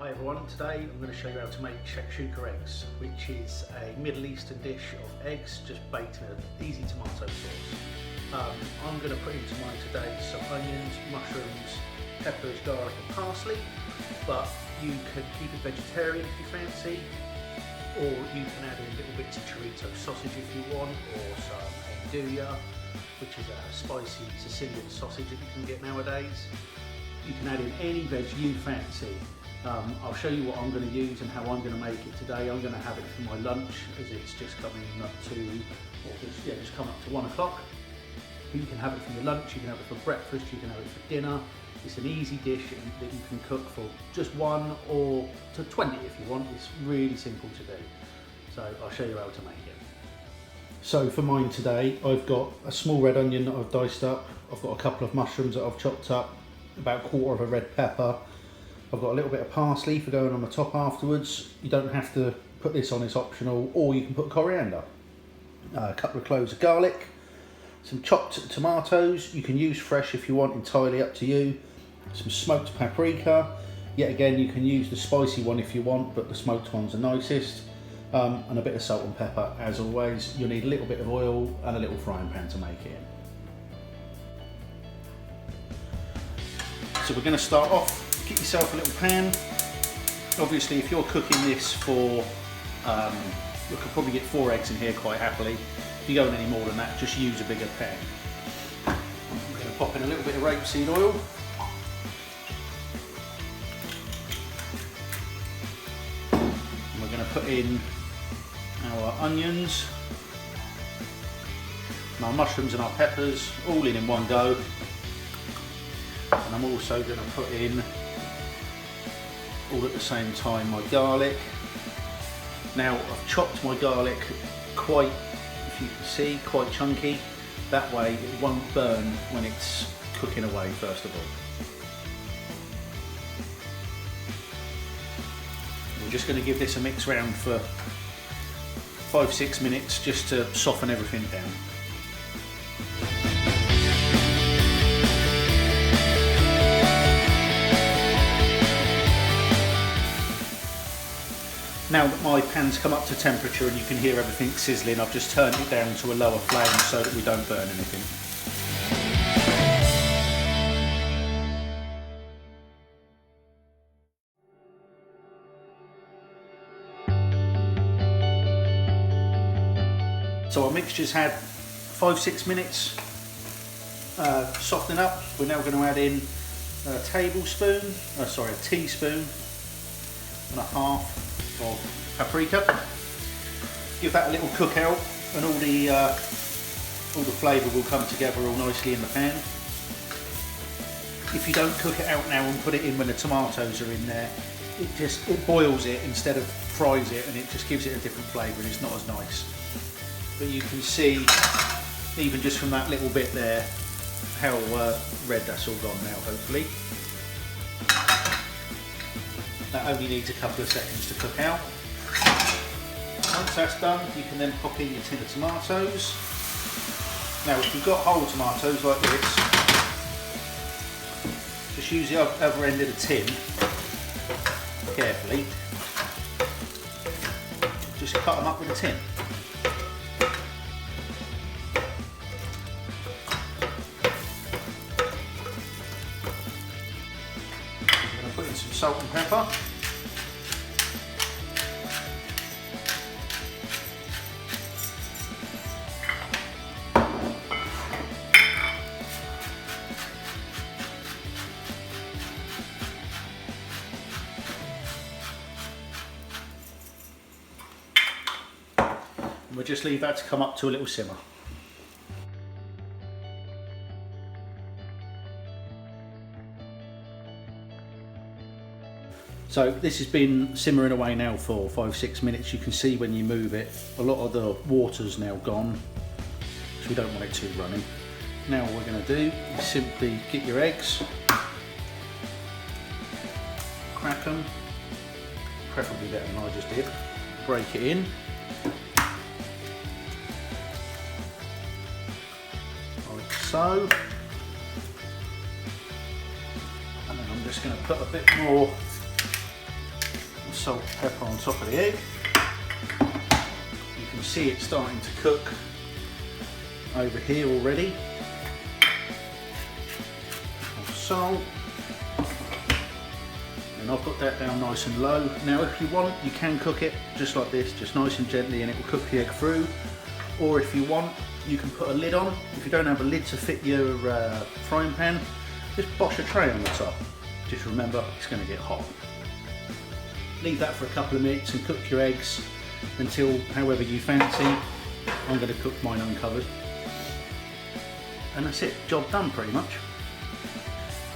Hi everyone, today I'm going to show you how to make shakshuka eggs, which is a Middle Eastern dish of eggs just baked in an easy tomato sauce. I'm going to put into mine today some onions, mushrooms, peppers, garlic and parsley, but you can keep it vegetarian if you fancy, or you can add in little bits of chorizo sausage if you want, or some andouille, which is a spicy Sicilian sausage that you can get nowadays. You can add in any veg you fancy. I'll show you what I'm going to use and how I'm going to make it today. I'm going to have it for my lunch as it's just coming up to, just come up to 1 o'clock. You can have it for your lunch, you can have it for breakfast, you can have it for dinner. It's an easy dish that you can cook for just 1 or to 20 if you want. It's really simple to do. So I'll show you how to make it. So for mine today, I've got a small red onion that I've diced up. I've got a couple of mushrooms that I've chopped up, about 1/4 of a red pepper. I've got a little bit of parsley for going on the top afterwards. You don't have to put this on, it's optional, or you can put coriander. A couple of cloves of garlic, some chopped tomatoes, you can use fresh if you want, entirely up to you. Some smoked paprika, yet again you can use the spicy one if you want, but the smoked one's the nicest. And a bit of salt and pepper as always. You'll need a little bit of oil and a little frying pan to make it in. So we're going to start off. Get yourself a little pan. Obviously if you're cooking this for, you could probably get 4 eggs in here quite happily. If you go in any more than that, just use a bigger pan. I'm going to pop in a little bit of rapeseed oil. And we're going to put in our onions, and our mushrooms and our peppers, all in one go. And I'm also going to put in, all at the same time, my garlic. Now I've chopped my garlic quite, if you can see, quite chunky. That way it won't burn when it's cooking away first of all. We're just going to give this a mix round for 5-6 minutes just to soften everything down. Now that my pan's come up to temperature and you can hear everything sizzling, I've just turned it down to a lower flame so that we don't burn anything. So our mixture's had 5-6 minutes softening up. We're now going to add in a teaspoon and a half of paprika. Give that a little cook out and all the flavour will come together all nicely in the pan. If you don't cook it out now and put it in when the tomatoes are in there, it boils it instead of fries it, and it just gives it a different flavour and it's not as nice. But you can see, even just from that little bit there, how red that's all gone now, hopefully. That only needs a couple of seconds to cook out. Once that's done, you can then pop in your tin of tomatoes. Now if you've got whole tomatoes like this, just use the other end of the tin carefully. Just cut them up with a tin. I'm going to put in some salt and pepper. We'll just leave that to come up to a little simmer. So this has been simmering away now for 5-6 minutes. You can see when you move it, a lot of the water's now gone, so we don't want it too runny. Now what we're going to do is simply get your eggs, crack them, preferably better than I just did, break it in. So, and then I'm just going to put a bit more salt, pepper on top of the egg. You can see it starting to cook over here already. Salt. And I've got that down nice and low. Now if you want, you can cook it just like this, just nice and gently, and it will cook the egg through. Or if you want, you can put a lid on. If you don't have a lid to fit your frying pan, just bosh a tray on the top. Just remember, it's going to get hot. Leave that for a couple of minutes and cook your eggs until however you fancy. I'm going to cook mine uncovered. And that's it, job done pretty much.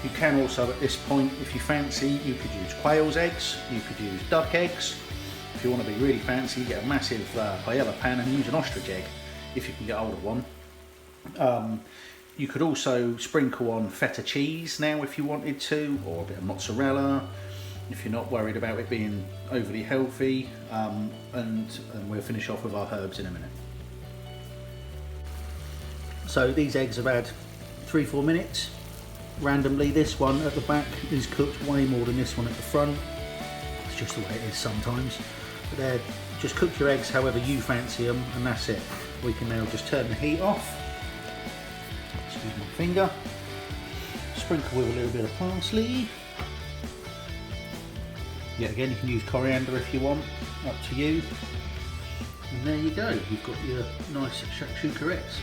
You can also at this point, if you fancy, you could use quail's eggs, you could use duck eggs. If you want to be really fancy, get a massive paella pan and use an ostrich egg, if you can get hold of one. You could also sprinkle on feta cheese now if you wanted to, or a bit of mozzarella, if you're not worried about it being overly healthy, and we'll finish off with our herbs in a minute. So these eggs have had 3-4 minutes. Randomly, this one at the back is cooked way more than this one at the front. It's just the way it is sometimes. But there, just cook your eggs however you fancy them, and that's it. We can now just turn the heat off. Excuse my finger. Sprinkle with a little bit of parsley. Yet again, you can use coriander if you want, up to you. And there you go, you've got your nice shakshuka eggs.